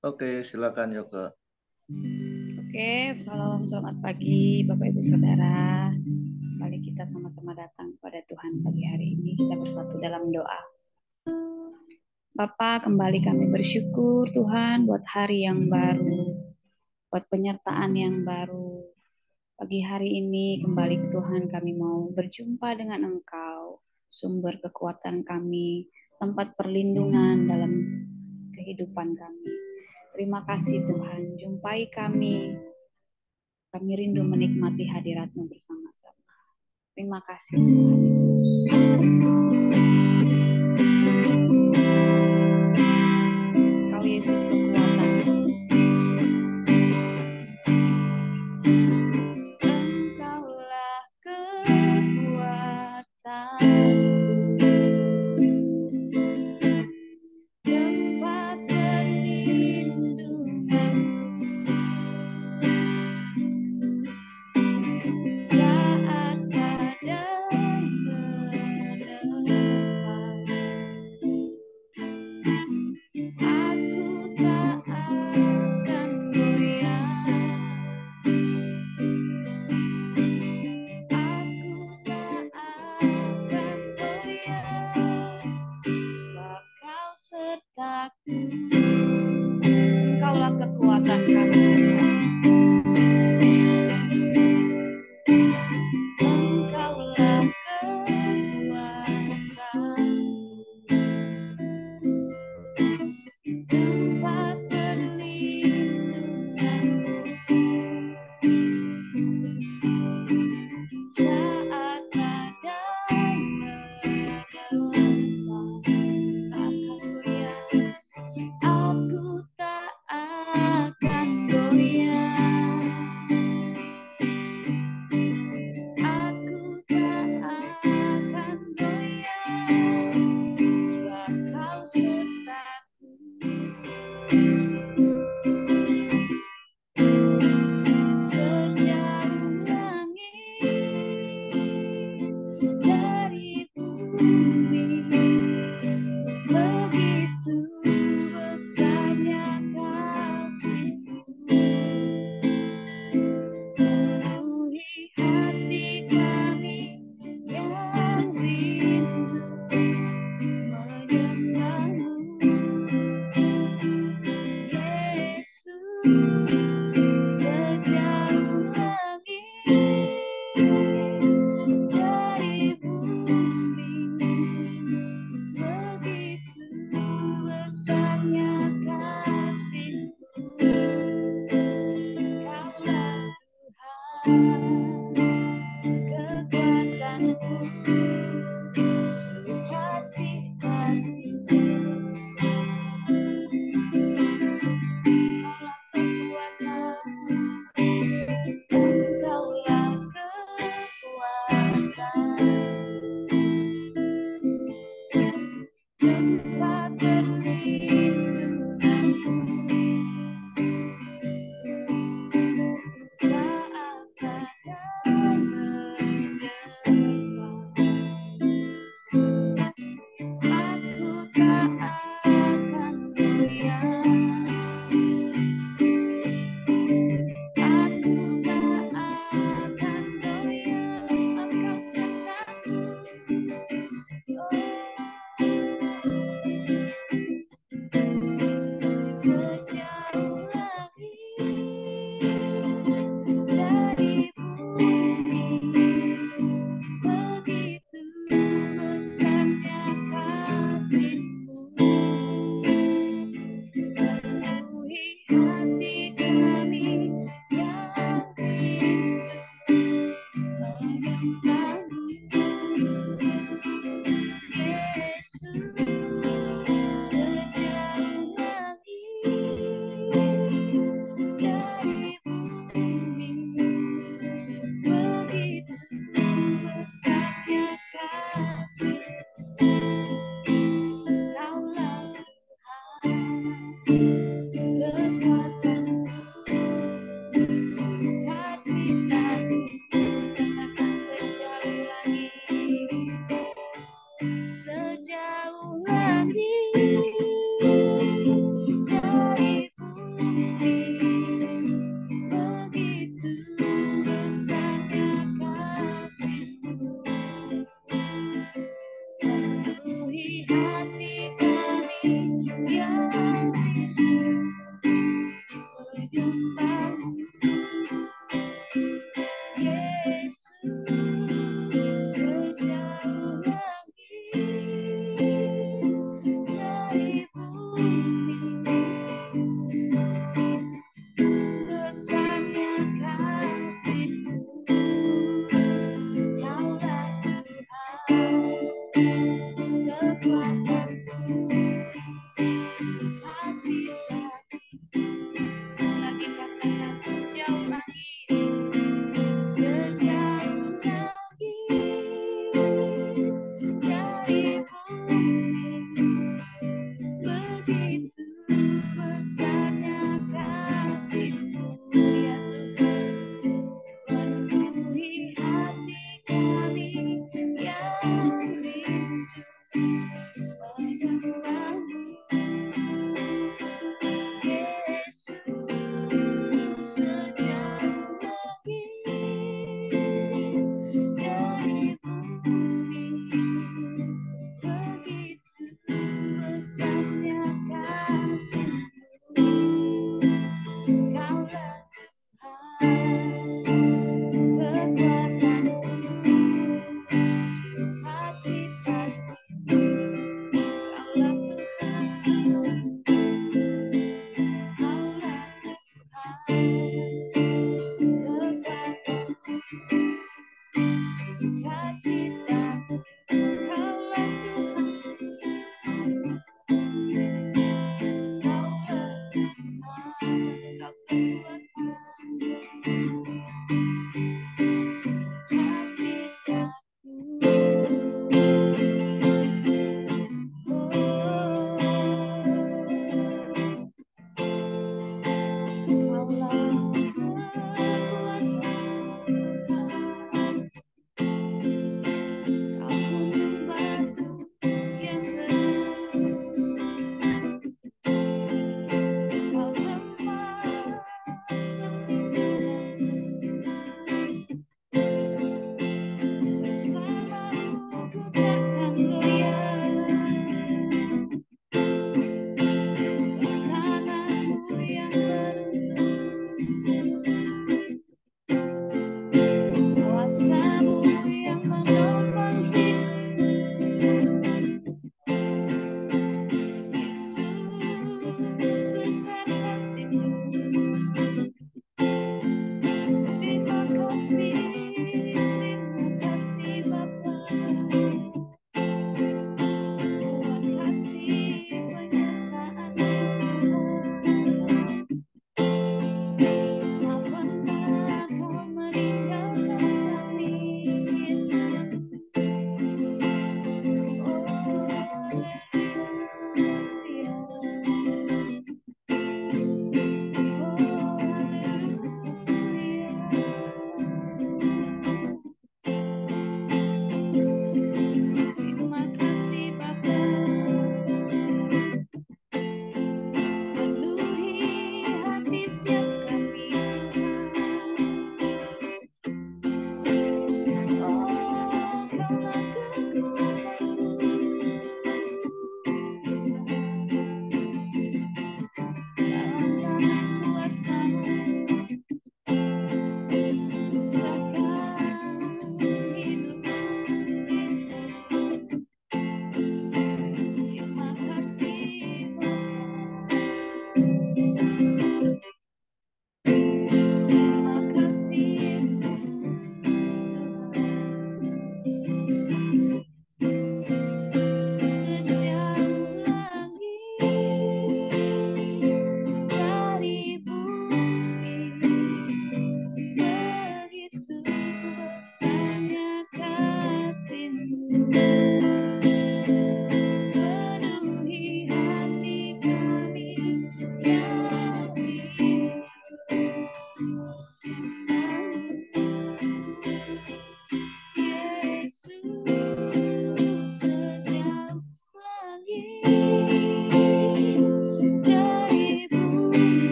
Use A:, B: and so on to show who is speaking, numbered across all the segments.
A: Oke, silakan Yoko.
B: Oke, selamat pagi Bapak Ibu Saudara. Kembali kita sama-sama datang kepada Tuhan pagi hari ini. Kita bersatu dalam doa. Bapak, kembali kami bersyukur Tuhan buat hari yang baru, buat penyertaan yang baru. Pagi hari ini kembali Tuhan kami mau berjumpa dengan Engkau, sumber kekuatan kami, tempat perlindungan dalam kehidupan kami. Terima kasih Tuhan, jumpai kami. Kami rindu menikmati hadirat-Mu bersama-sama. Terima kasih Tuhan Yesus. Kau Yesus kekuatan. Engkaulah kekuatanku, tempat perlindunganku. Saat badai menerpa, aku tak akan goyah. Aku tak akan goyah, sebab Kau sertaku. Engkaulah kekuatan kami. Engkaulah kekuatanku, tempat perlindunganku. Saat badai menerpa, tak akan goyah.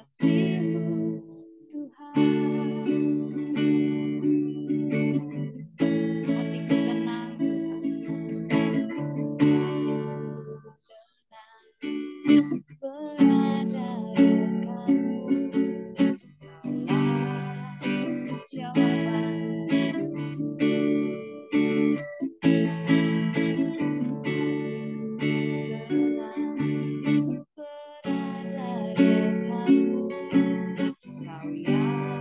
B: kasih-Mu Tuhan. Hatiku tenang, berada dekat-Mu, Kaulah jawaban hidup. Berada dekat-Mu, Kaulah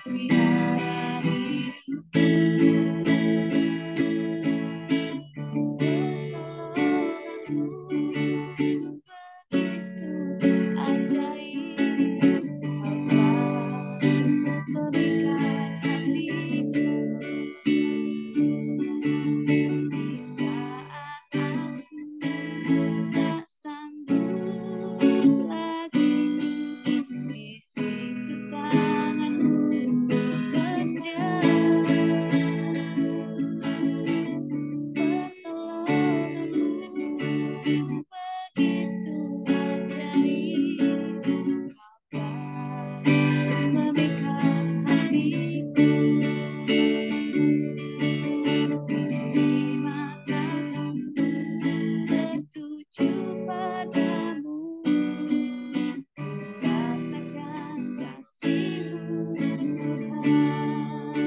B: pelihara hidupku. Pertolongan-Mu begitu ajaib, Kaulah memikat hatiku. Di saat aku tak sanggup lagi, di situ tangan-Mu bekerja. Pertolongan-Mu begitu ajaib, Kaulah memikat hatiku. Di mataku tertuju padamu, ku rasakan kasih-Mu Tuhan.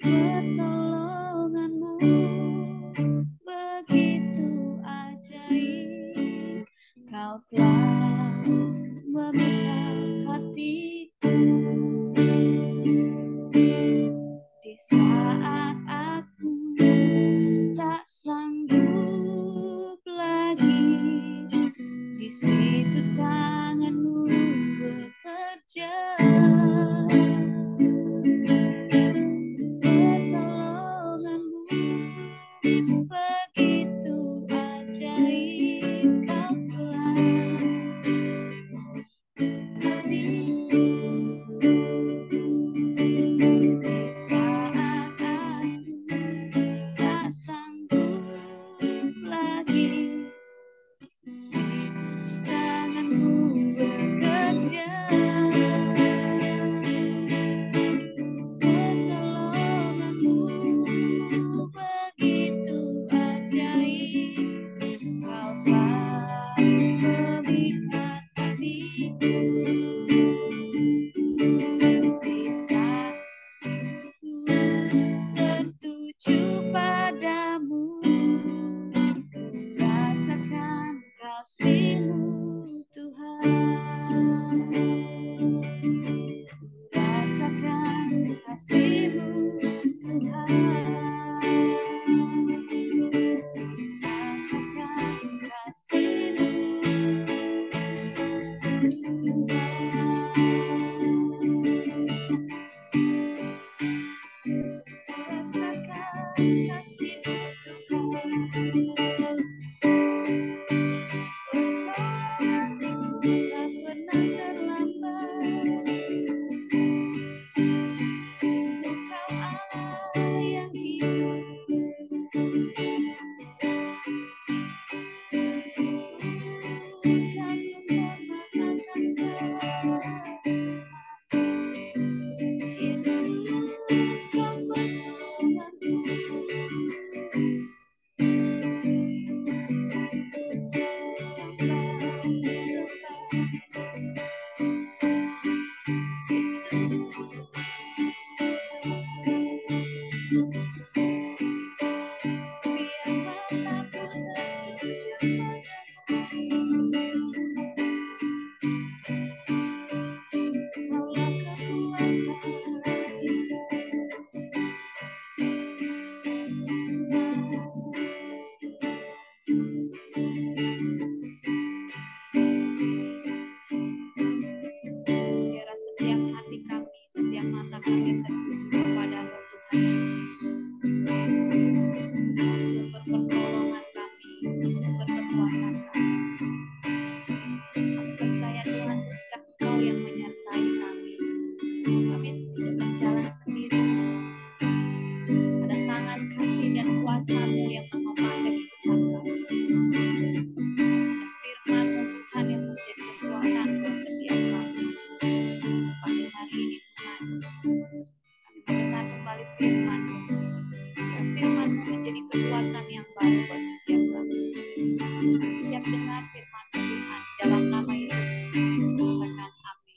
B: Pertolongan-Mu begitu ajaib, Kau telah memikat hatiku. Di saat aku tak sanggup lagi, di situ tangan-Mu bekerja. Pertolongan-Mu begitu ajaib, Kau telah hatiku. Di saat aku tak sanggup lagi, di situ tangan-Mu bekerja. Pertolongan-Mu begitu ajaib, Kau telah memikat hatiku. Di saat ku tertuju padamu, ku rasakan kasih-Mu Tuhan. Ku rasakan kasih-Mu Tuhan. Rasakan kasih-Mu Tuhan. mendengar firman Tuhan di dalam nama Yesus. Katakan amin.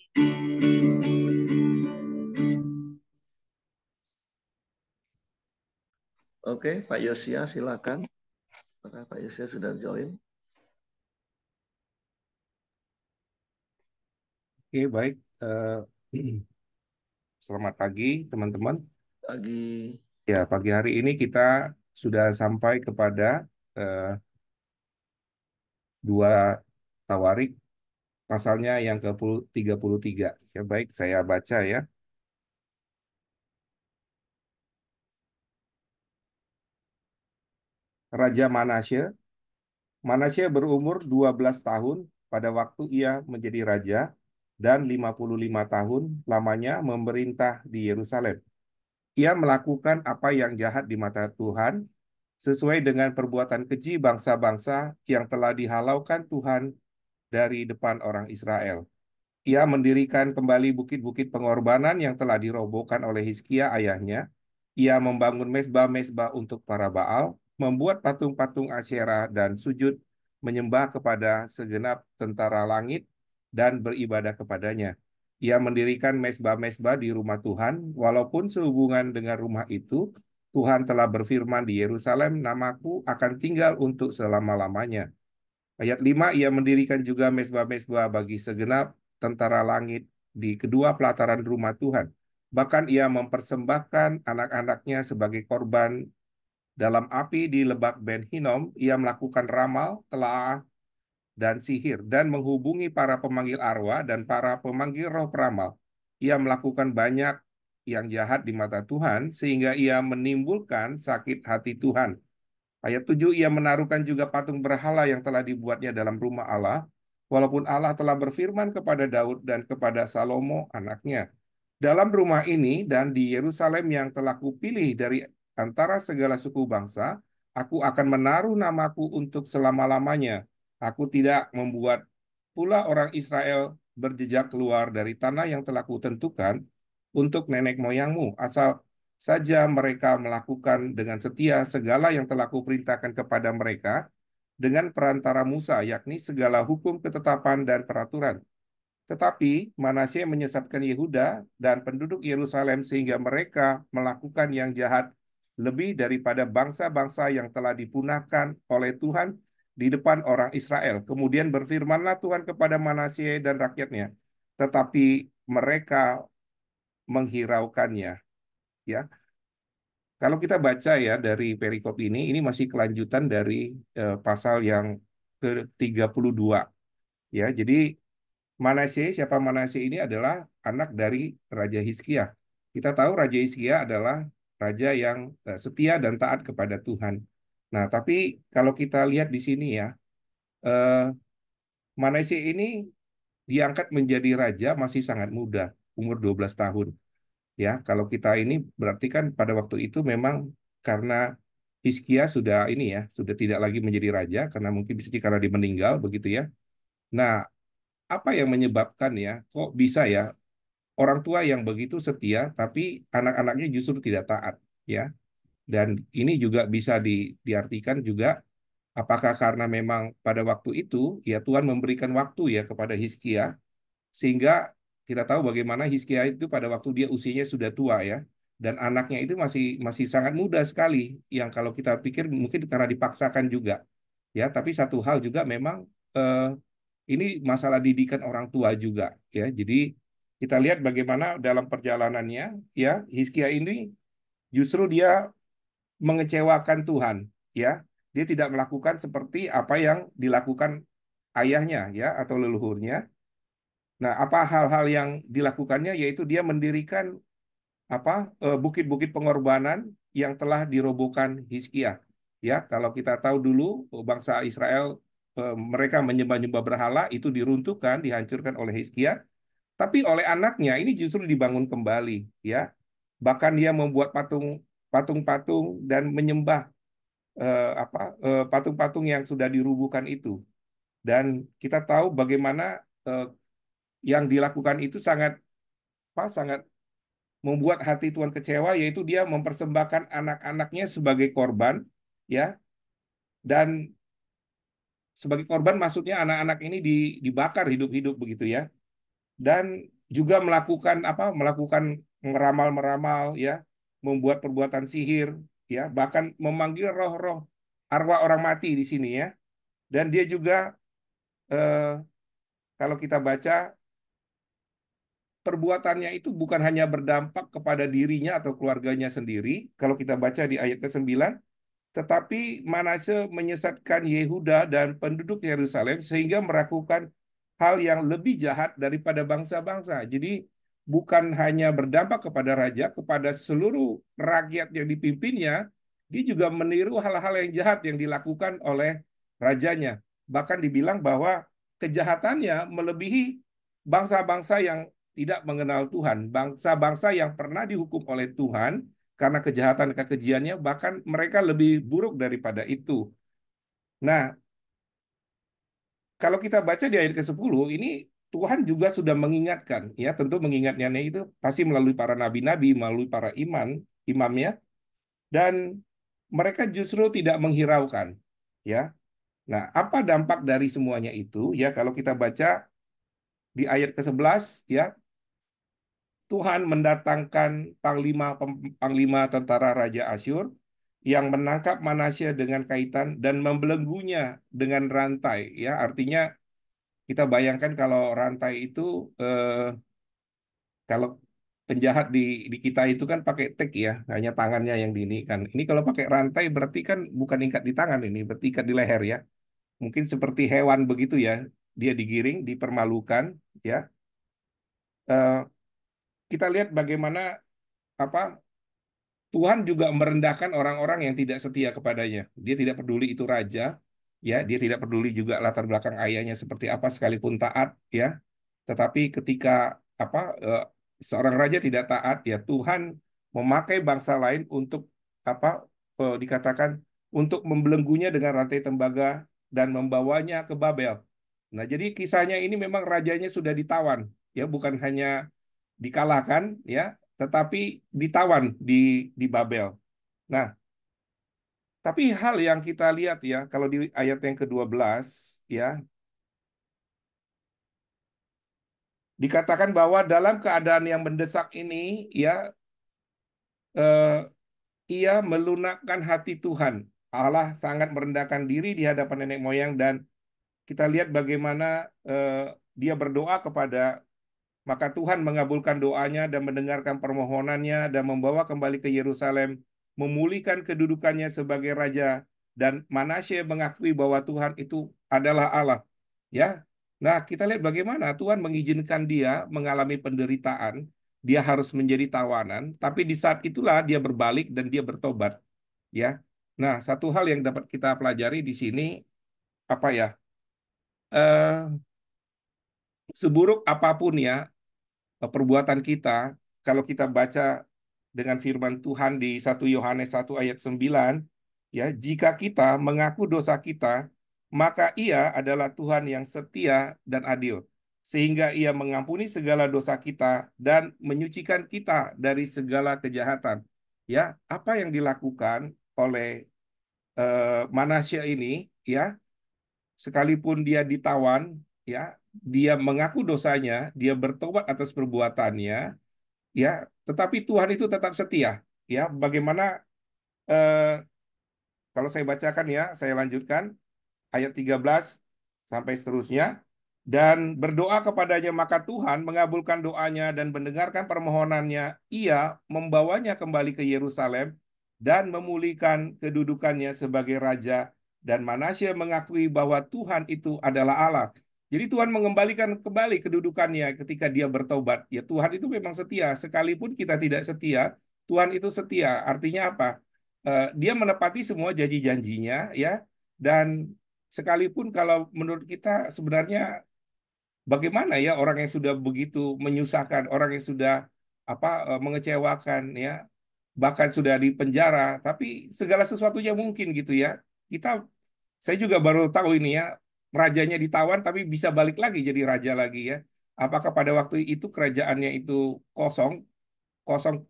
A: Oke, Pak Yosia silakan. Apakah Pak Yosia sudah join?
C: Oke, baik. Selamat pagi, teman-teman.
A: Pagi.
C: Ya, pagi hari ini kita sudah sampai kepada eh, 2 Tawarik, pasalnya yang ke-33. Ya, baik, saya baca ya. Raja Manasye berumur 12 tahun pada waktu ia menjadi raja dan 55 tahun lamanya memerintah di Yerusalem. Ia melakukan apa yang jahat di mata Tuhan, sesuai dengan perbuatan keji bangsa-bangsa yang telah dihalaukan Tuhan dari depan orang Israel. Ia mendirikan kembali bukit-bukit pengorbanan yang telah dirobohkan oleh Hizkia ayahnya. Ia membangun mezbah-mezbah untuk para Baal, membuat patung-patung Asyera dan sujud menyembah kepada segenap tentara langit dan beribadah kepadanya. Ia mendirikan mezbah-mezbah di rumah Tuhan, walaupun sehubungan dengan rumah itu, Tuhan telah berfirman di Yerusalem, namaku akan tinggal untuk selama-lamanya. Ayat 5, ia mendirikan juga mezbah-mezbah bagi segenap tentara langit di kedua pelataran rumah Tuhan. Bahkan ia mempersembahkan anak-anaknya sebagai korban dalam api di Lebak Ben Hinnom. Ia melakukan ramal, telaah, dan sihir, dan menghubungi para pemanggil arwah dan para pemanggil roh peramal. Ia melakukan banyak yang jahat di mata Tuhan, sehingga ia menimbulkan sakit hati Tuhan. Ayat 7, ia menaruhkan juga patung berhala yang telah dibuatnya dalam rumah Allah, walaupun Allah telah berfirman kepada Daud dan kepada Salomo anaknya, dalam rumah ini dan di Yerusalem yang telah kupilih dari antara segala suku bangsa, aku akan menaruh namaku untuk selama-lamanya. Aku tidak membuat pula orang Israel berjejak keluar dari tanah yang telah kutentukan untuk nenek moyangmu, asal saja mereka melakukan dengan setia segala yang telah kuperintahkan kepada mereka dengan perantara Musa, yakni segala hukum, ketetapan, dan peraturan. Tetapi Manasye menyesatkan Yehuda dan penduduk Yerusalem sehingga mereka melakukan yang jahat lebih daripada bangsa-bangsa yang telah dipunahkan oleh Tuhan di depan orang Israel. Kemudian berfirmanlah Tuhan kepada Manasye dan rakyatnya, tetapi mereka menghiraukannya. Ya, kalau kita baca ya dari perikop ini masih kelanjutan dari pasal yang ke-32. Ya, jadi Manasye, siapa Manasye ini adalah anak dari Raja Hizkia. Kita tahu Raja Hizkia adalah raja yang setia dan taat kepada Tuhan. Nah, tapi kalau kita lihat di sini ya, eh, Manasye ini diangkat menjadi raja masih sangat muda, umur 12 tahun. Ya, kalau kita ini berarti kan pada waktu itu memang karena Hizkia sudah ini ya, sudah tidak lagi menjadi raja karena mungkin bisa jadi karena dia meninggal begitu ya. Nah, apa yang menyebabkan ya, kok bisa ya orang tua yang begitu setia tapi anak-anaknya justru tidak taat ya. Dan ini juga bisa diartikan juga apakah karena memang pada waktu itu ya Tuhan memberikan waktu ya kepada Hizkia sehingga kita tahu bagaimana Hizkia itu pada waktu dia usianya sudah tua ya, dan anaknya itu masih masih sangat muda sekali, yang kalau kita pikir mungkin karena dipaksakan juga ya. Tapi satu hal juga memang eh, ini masalah didikan orang tua juga ya. Jadi kita lihat bagaimana dalam perjalanannya ya, Hizkia ini justru dia mengecewakan Tuhan ya. Dia tidak melakukan seperti apa yang dilakukan ayahnya ya atau leluhurnya. Nah, apa hal-hal yang dilakukannya, yaitu dia mendirikan apa bukit-bukit pengorbanan yang telah dirobohkan Hizkia. Ya, kalau kita tahu dulu bangsa Israel mereka menyembah-nyembah berhala itu diruntuhkan, dihancurkan oleh Hizkia, tapi oleh anaknya ini justru dibangun kembali, ya. Bahkan dia membuat patung-patung dan menyembah patung-patung yang sudah dirubuhkan itu. Dan kita tahu bagaimana eh, yang dilakukan itu sangat membuat hati Tuhan kecewa, yaitu dia mempersembahkan anak-anaknya sebagai korban ya, dan sebagai korban maksudnya anak-anak ini dibakar hidup-hidup begitu ya. Dan juga melakukan meramal-meramal ya, membuat perbuatan sihir ya, bahkan memanggil roh-roh arwah orang mati di sini ya. Dan dia juga kalau kita baca perbuatannya itu bukan hanya berdampak kepada dirinya atau keluarganya sendiri. Kalau kita baca di ayat ke-9, tetapi Manase menyesatkan Yehuda dan penduduk Yerusalem sehingga melakukan hal yang lebih jahat daripada bangsa-bangsa. Jadi bukan hanya berdampak kepada raja, kepada seluruh rakyat yang dipimpinnya, dia juga meniru hal-hal yang jahat yang dilakukan oleh rajanya. Bahkan dibilang bahwa kejahatannya melebihi bangsa-bangsa yang tidak mengenal Tuhan, bangsa-bangsa yang pernah dihukum oleh Tuhan karena kejahatan kekejiannya, bahkan mereka lebih buruk daripada itu. Nah, kalau kita baca di ayat ke-10, ini Tuhan juga sudah mengingatkan, ya tentu mengingatnya itu pasti melalui para nabi-nabi, melalui para imamnya, dan mereka justru tidak menghiraukan. Ya, nah apa dampak dari semuanya itu? Ya, kalau kita baca di ayat ke-11, ya Tuhan mendatangkan panglima tentara Raja Asyur yang menangkap Manasya dengan kaitan dan membelenggunya dengan rantai. Ya, artinya kita bayangkan kalau rantai itu kalau penjahat di kita itu kan pakai tag ya, hanya tangannya yang kan. Ini kalau pakai rantai berarti kan bukan ikat di tangan ini, berarti ikat di leher ya. Mungkin seperti hewan begitu ya, dia digiring, dipermalukan ya. Eh, kita lihat bagaimana apa Tuhan juga merendahkan orang-orang yang tidak setia kepadanya. Dia tidak peduli itu raja, ya, dia tidak peduli juga latar belakang ayahnya seperti apa sekalipun taat, ya. Tetapi ketika apa eh, seorang raja tidak taat, ya Tuhan memakai bangsa lain untuk apa dikatakan untuk membelenggunya dengan rantai tembaga dan membawanya ke Babel. Nah, jadi kisahnya ini memang rajanya sudah ditawan, ya, bukan hanya dikalahkan ya, tetapi ditawan di Babel. Nah, tapi hal yang kita lihat ya, kalau di ayat yang ke-12 ya, dikatakan bahwa dalam keadaan yang mendesak ini ya eh, ia melunakkan hati Tuhan. Allah sangat merendahkan diri di hadapan nenek moyang dan kita lihat bagaimana dia berdoa kepada. Maka Tuhan mengabulkan doanya dan mendengarkan permohonannya dan membawa kembali ke Yerusalem, memulihkan kedudukannya sebagai raja, dan Manasye mengakui bahwa Tuhan itu adalah Allah. Ya, nah kita lihat bagaimana Tuhan mengizinkan dia mengalami penderitaan, dia harus menjadi tawanan, tapi di saat itulah dia berbalik dan dia bertobat. Ya, nah satu hal yang dapat kita pelajari di sini apa ya? Eh, Seburuk apapun ya perbuatan kita, kalau kita baca dengan firman Tuhan di 1 Yohanes 1 ayat 9, ya, jika kita mengaku dosa kita, maka Ia adalah Tuhan yang setia dan adil, sehingga Ia mengampuni segala dosa kita dan menyucikan kita dari segala kejahatan. Ya, apa yang dilakukan oleh Manasya ini, ya, sekalipun dia ditawan, ya, dia mengaku dosanya, dia bertobat atas perbuatannya, ya, tetapi Tuhan itu tetap setia, ya. Bagaimana eh, kalau saya bacakan ya, saya lanjutkan ayat 13 sampai seterusnya. Dan berdoa kepadanya, maka Tuhan mengabulkan doanya dan mendengarkan permohonannya. Ia membawanya kembali ke Yerusalem dan memulihkan kedudukannya sebagai raja. Dan Manasye mengakui bahwa Tuhan itu adalah Allah. Jadi Tuhan mengembalikan kembali kedudukannya ketika dia bertobat. Ya, Tuhan itu memang setia. Sekalipun kita tidak setia, Tuhan itu setia. Artinya apa? Dia menepati semua janji-janjinya, ya. Dan sekalipun kalau menurut kita sebenarnya bagaimana ya orang yang sudah begitu menyusahkan, orang yang sudah mengecewakan ya, bahkan sudah di penjara, tapi segala sesuatunya mungkin gitu ya. Kita saya juga baru tahu ini ya, rajanya ditawan tapi bisa balik lagi jadi raja lagi ya. Apakah pada waktu itu kerajaannya itu kosong, kosong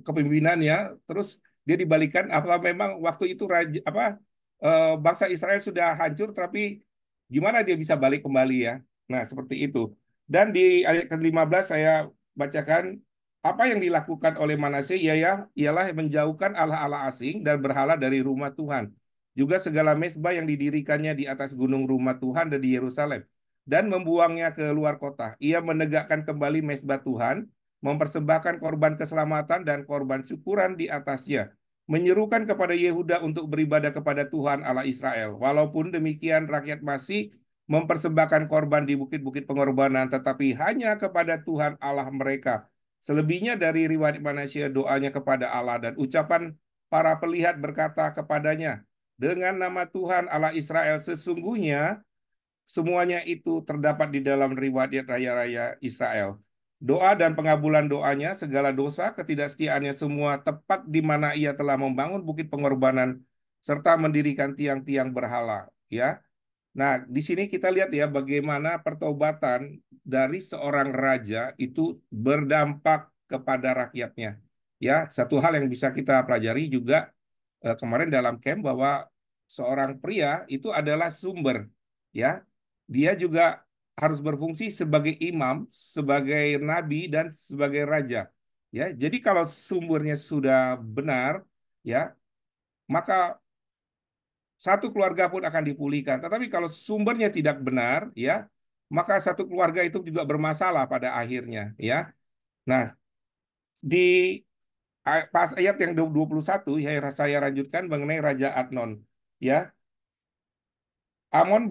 C: kepemimpinannya, terus dia dibalikan apa memang waktu itu raja bangsa Israel sudah hancur tapi Gimana dia bisa balik kembali ya? Nah, seperti itu. Dan di ayat ke-15 saya bacakan apa yang dilakukan oleh Manasye ialah menjauhkan allah-allah asing dan berhala dari rumah Tuhan. Juga segala mezbah yang didirikannya di atas gunung rumah Tuhan dan di Yerusalem dan membuangnya ke luar kota. Ia menegakkan kembali mezbah Tuhan, mempersembahkan korban keselamatan dan korban syukuran di atasnya, menyerukan kepada Yehuda untuk beribadah kepada Tuhan Allah Israel. Walaupun demikian, rakyat masih mempersembahkan korban di bukit-bukit pengorbanan, tetapi hanya kepada Tuhan Allah mereka. Selebihnya dari riwayat Manasye, doanya kepada Allah dan ucapan para pelihat berkata kepadanya, dengan nama Tuhan Allah Israel, sesungguhnya semuanya itu terdapat di dalam riwayat raya-raya Israel. Doa dan pengabulan doanya, segala dosa, ketidaksetiaannya semua tepat di mana ia telah membangun bukit pengorbanan serta mendirikan tiang-tiang berhala. Ya, nah di sini kita lihat ya bagaimana pertobatan dari seorang raja itu berdampak kepada rakyatnya. Ya, satu hal yang bisa kita pelajari juga kemarin dalam camp bahwa seorang pria itu adalah sumber, ya. Dia juga harus berfungsi sebagai imam, sebagai nabi dan sebagai raja. Ya, jadi kalau sumbernya sudah benar, ya, maka satu keluarga pun akan dipulihkan. Tetapi kalau sumbernya tidak benar, ya, maka satu keluarga itu juga bermasalah pada akhirnya, ya. Nah, di pas ayat yang 21 ya saya lanjutkan mengenai Raja Adnon, ya. Amon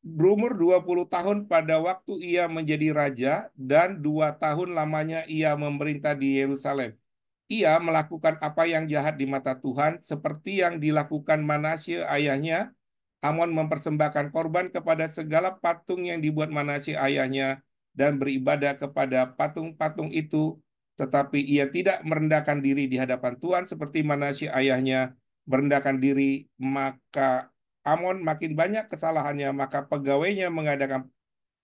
C: berumur 20 tahun pada waktu ia menjadi raja dan 2 tahun lamanya ia memerintah di Yerusalem. Ia melakukan apa yang jahat di mata Tuhan seperti yang dilakukan Manasye ayahnya. Amon mempersembahkan korban kepada segala patung yang dibuat Manasye ayahnya dan beribadah kepada patung-patung itu. Tetapi ia tidak merendahkan diri di hadapan Tuhan seperti Manasye ayahnya merendahkan diri, maka Amon makin banyak kesalahannya, maka pegawainya mengadakan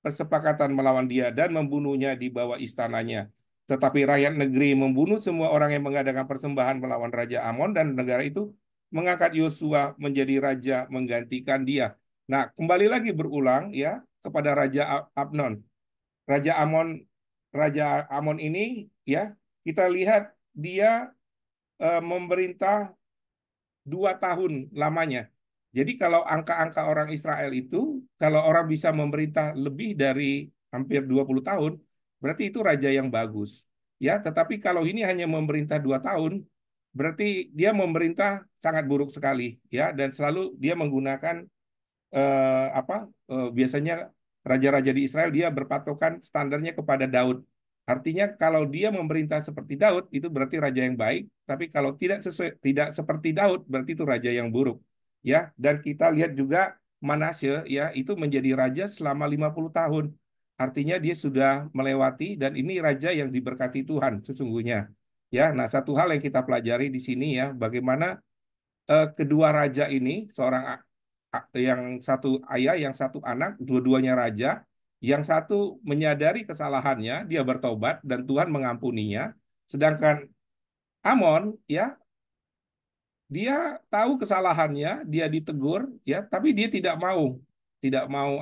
C: persepakatan melawan dia dan membunuhnya di bawah istananya. Tetapi rakyat negeri membunuh semua orang yang mengadakan persembahan melawan Raja Amon dan negara itu mengangkat Yosua menjadi raja menggantikan dia. Nah, kembali lagi berulang ya kepada Raja Abnon. Raja Amon Raja Amon ini ya kita lihat dia memerintah 2 tahun lamanya. Jadi kalau angka-angka orang Israel itu, kalau orang bisa memerintah lebih dari hampir 20 tahun, berarti itu raja yang bagus. Ya, tetapi kalau ini hanya memerintah 2 tahun, berarti dia memerintah sangat buruk sekali. Ya, dan selalu dia menggunakan apa biasanya raja-raja di Israel dia berpatokan standarnya kepada Daud. Artinya kalau dia memerintah seperti Daud itu berarti raja yang baik, tapi kalau tidak seperti Daud berarti itu raja yang buruk. Ya, dan kita lihat juga Manasye ya itu menjadi raja selama 50 tahun. Artinya dia sudah melewati dan ini raja yang diberkati Tuhan sesungguhnya. Ya, nah satu hal yang kita pelajari di sini ya bagaimana kedua raja ini, yang satu ayah, yang satu anak, dua-duanya raja, yang satu menyadari kesalahannya, dia bertobat dan Tuhan mengampuninya, sedangkan Amon, ya, dia tahu kesalahannya, dia ditegur, ya, tapi dia tidak mau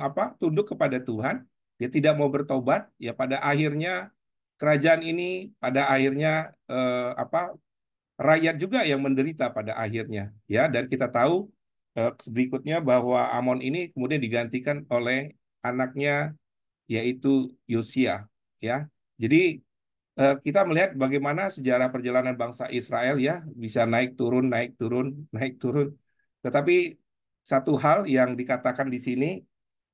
C: apa, tunduk kepada Tuhan, dia tidak mau bertobat, ya, pada akhirnya kerajaan ini, pada akhirnya apa rakyat juga yang menderita pada akhirnya ya dan kita tahu berikutnya bahwa Amon ini kemudian digantikan oleh anaknya yaitu Yosia ya jadi kita melihat bagaimana sejarah perjalanan bangsa Israel ya bisa naik turun naik turun naik turun tetapi satu hal yang dikatakan di sini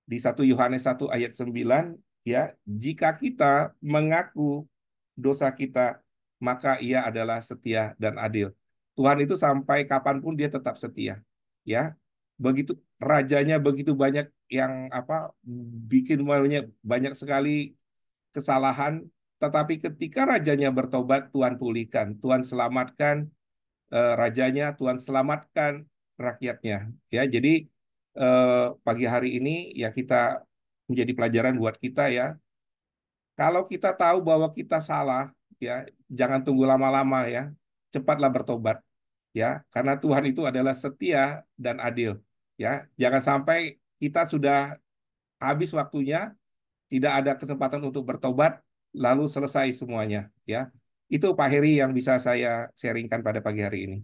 C: di 1 Yohanes 1 ayat 9 ya jika kita mengaku dosa kita maka ia adalah setia dan adil. Tuhan itu sampai kapanpun dia tetap setia. Ya, begitu rajanya begitu banyak yang apa bikin banyak sekali kesalahan, tetapi ketika rajanya bertobat, Tuhan pulihkan, Tuhan selamatkan rajanya, Tuhan selamatkan rakyatnya. Ya, jadi pagi hari ini ya kita menjadi pelajaran buat kita ya kalau kita tahu bahwa kita salah, ya, jangan tunggu lama-lama ya. Cepatlah bertobat, ya, karena Tuhan itu adalah setia dan adil, ya. Jangan sampai kita sudah habis waktunya, tidak ada kesempatan untuk bertobat, lalu selesai semuanya. Ya, itu Pak Heri yang bisa saya sharingkan pada pagi hari ini.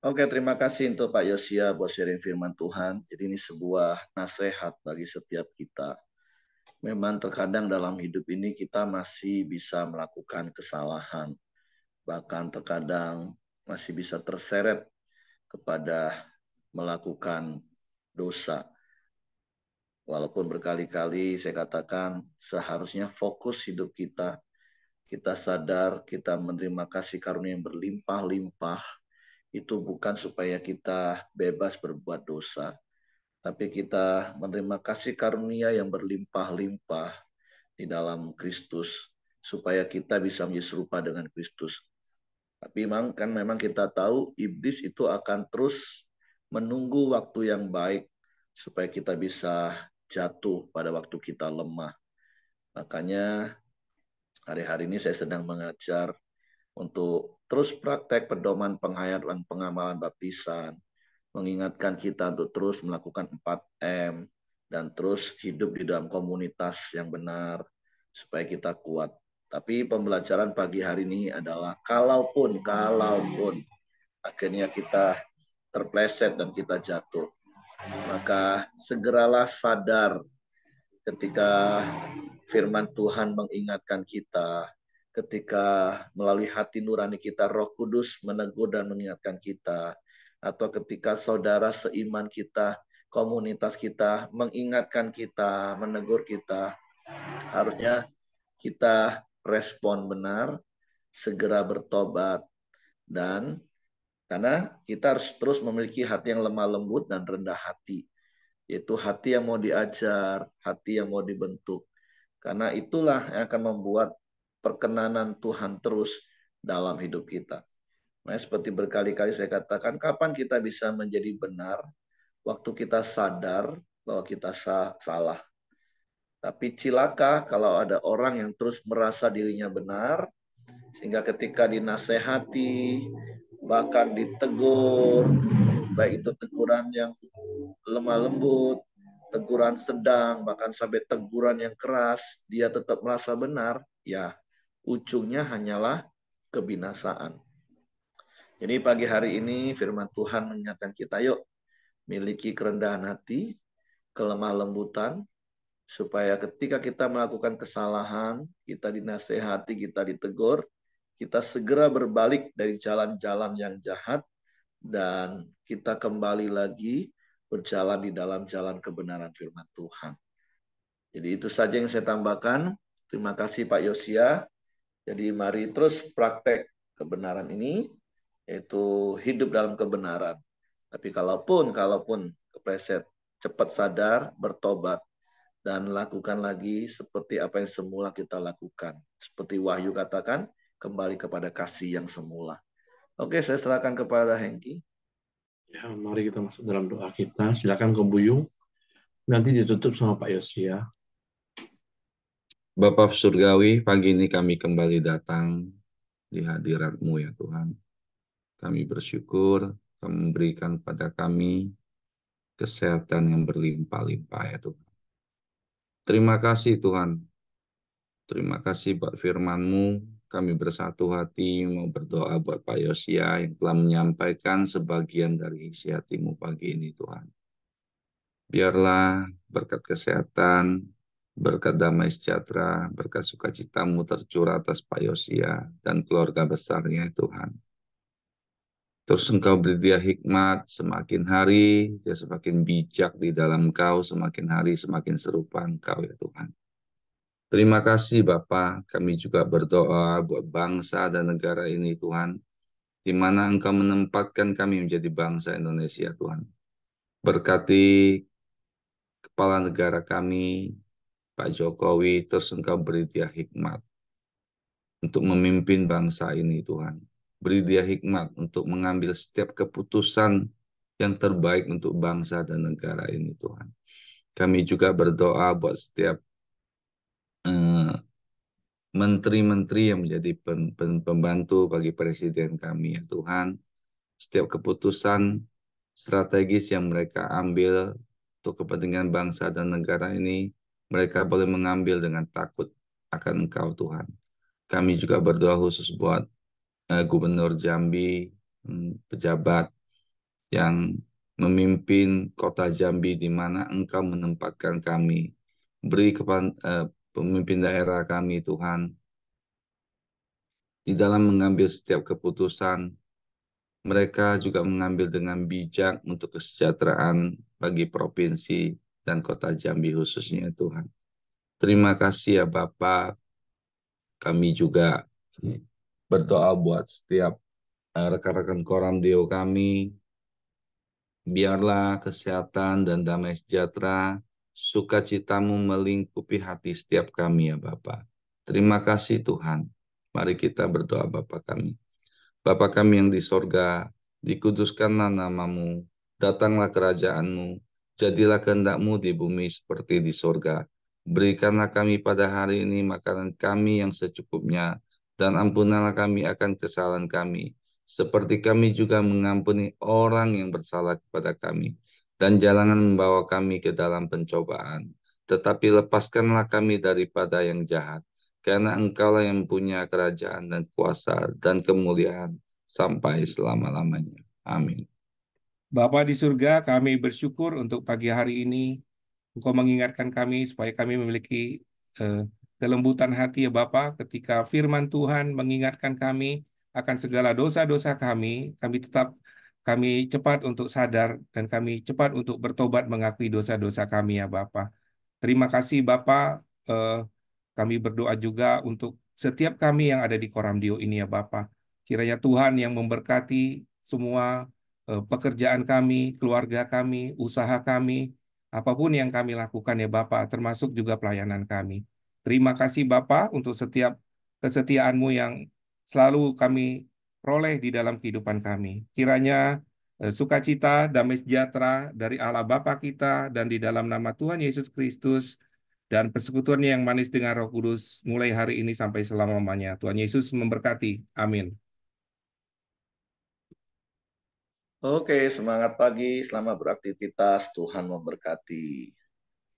A: Oke, terima kasih untuk Pak Yosia buat sharing firman Tuhan. Jadi ini sebuah nasihat bagi setiap kita. Memang terkadang dalam hidup ini kita masih bisa melakukan kesalahan. Bahkan terkadang masih bisa terseret kepada melakukan dosa. Walaupun berkali-kali saya katakan seharusnya fokus hidup kita. Kita sadar kita menerima kasih karunia yang berlimpah-limpah. Itu bukan supaya kita bebas berbuat dosa, tapi kita menerima kasih karunia yang berlimpah-limpah di dalam Kristus, supaya kita bisa menjadi serupa dengan Kristus. Tapi memang kita tahu iblis itu akan terus menunggu waktu yang baik supaya kita bisa jatuh pada waktu kita lemah. Makanya hari-hari ini saya sedang mengajar untuk terus praktek pedoman penghayatan pengamalan baptisan, mengingatkan kita untuk terus melakukan 4M, dan terus hidup di dalam komunitas yang benar, supaya kita kuat. Tapi pembelajaran pagi hari ini adalah kalaupun akhirnya kita terpleset dan kita jatuh, maka segeralah sadar ketika firman Tuhan mengingatkan kita, ketika melalui hati nurani kita Roh Kudus menegur dan mengingatkan kita, atau ketika saudara seiman kita, komunitas kita mengingatkan kita, menegur kita, harusnya kita respon benar, segera bertobat, dan karena kita harus terus memiliki hati yang lemah lembut dan rendah hati, yaitu hati yang mau diajar, hati yang mau dibentuk. Karena itulah yang akan membuat perkenanan Tuhan terus dalam hidup kita. Nah, seperti berkali-kali saya katakan, kapan kita bisa menjadi benar? Waktu kita sadar bahwa kita salah. Tapi cilaka kalau ada orang yang terus merasa dirinya benar, sehingga ketika dinasehati, bahkan ditegur, baik itu teguran yang lemah lembut, teguran sedang, bahkan sampai teguran yang keras, dia tetap merasa benar, ya ujungnya hanyalah kebinasaan. Jadi pagi hari ini firman Tuhan mengingatkan kita, yuk miliki kerendahan hati, kelemah lembutan, supaya ketika kita melakukan kesalahan, kita dinasehati, kita ditegur, kita segera berbalik dari jalan-jalan yang jahat, dan kita kembali lagi berjalan di dalam jalan kebenaran firman Tuhan. Jadi itu saja yang saya tambahkan. Terima kasih Pak Yosia. Jadi mari terus praktek kebenaran ini, yaitu hidup dalam kebenaran. Tapi kalaupun kepleset, cepat sadar, bertobat, dan lakukan lagi seperti apa yang semula kita lakukan. Seperti Wahyu katakan, kembali kepada kasih yang semula. Oke, saya serahkan kepada Hengki.
D: Ya, mari kita masuk dalam doa kita. Silakan ke Buyung. Nanti ditutup sama Pak Yosia.
E: Bapa Surgawi, pagi ini kami kembali datang di hadirat-Mu ya Tuhan. Kami bersyukur Kau memberikan pada kami kesehatan yang berlimpah-limpah ya Tuhan. Terima kasih Tuhan. Terima kasih buat firman-Mu. Kami bersatu hati mau berdoa buat Pak Yosia yang telah menyampaikan sebagian dari isi hati-Mu pagi ini Tuhan. Biarlah berkat kesehatan, berkat damai sejahtera, berkat sukacita-Mu tercurah atas Pak Yosia dan keluarga besarnya Tuhan. Terus Engkau beri dia hikmat, semakin hari dia semakin bijak di dalam Engkau, semakin hari semakin serupa Engkau ya Tuhan. Terima kasih Bapa, kami juga berdoa buat bangsa dan negara ini Tuhan, di mana Engkau menempatkan kami menjadi bangsa Indonesia Tuhan. Berkati kepala negara kami, Pak Jokowi, terus Engkau beri dia hikmat untuk memimpin bangsa ini Tuhan. Beri dia hikmat untuk mengambil setiap keputusan yang terbaik untuk bangsa dan negara ini Tuhan. Kami juga berdoa buat setiap menteri-menteri yang menjadi pembantu bagi presiden kami ya Tuhan. Setiap keputusan strategis yang mereka ambil untuk kepentingan bangsa dan negara ini, mereka boleh mengambil dengan takut akan Engkau Tuhan. Kami juga berdoa khusus buat Gubernur Jambi, pejabat yang memimpin kota Jambi di mana Engkau menempatkan kami. Beri kepada pemimpin daerah kami Tuhan, di dalam mengambil setiap keputusan, mereka juga mengambil dengan bijak untuk kesejahteraan bagi provinsi dan kota Jambi khususnya Tuhan. Terima kasih ya Bapak. Kami juga berdoa buat setiap rekan-rekan Koramdeo kami. Biarlah kesehatan dan damai sejahtera, sukacitamu melingkupi hati setiap kami ya Bapak. Terima kasih Tuhan. Mari kita berdoa Bapa kami. Bapa kami yang di sorga, dikuduskanlah namamu, datanglah kerajaanmu, jadilah kehendak-Mu di bumi seperti di sorga. Berikanlah kami pada hari ini makanan kami yang secukupnya, dan ampunkanlah kami akan kesalahan kami, seperti kami juga mengampuni orang yang bersalah kepada kami. Dan jangan membawa kami ke dalam pencobaan, tetapi lepaskanlah kami daripada yang jahat. Karena Engkaulah yang punya kerajaan dan kuasa dan kemuliaan sampai selama-lamanya. Amin.
C: Bapa di surga, kami bersyukur untuk pagi hari ini. Engkau mengingatkan kami supaya kami memiliki kelembutan hati ya Bapa, ketika firman Tuhan mengingatkan kami akan segala dosa-dosa kami cepat untuk sadar dan kami cepat untuk bertobat mengakui dosa-dosa kami ya Bapa. Terima kasih Bapa. Kami berdoa juga untuk setiap kami yang ada di Koramdio ini ya Bapa. Kiranya Tuhan yang memberkati semua pekerjaan kami, keluarga kami, usaha kami, apapun yang kami lakukan ya Bapa, termasuk juga pelayanan kami. Terima kasih Bapa untuk setiap kesetiaan-Mu yang selalu kami peroleh di dalam kehidupan kami. Kiranya sukacita, damai sejahtera dari Allah Bapa kita dan di dalam nama Tuhan Yesus Kristus dan persekutuannya yang manis dengan Roh Kudus mulai hari ini sampai selama-lamanya. Tuhan Yesus memberkati. Amin.
A: Oke, semangat pagi, selamat beraktivitas, Tuhan memberkati.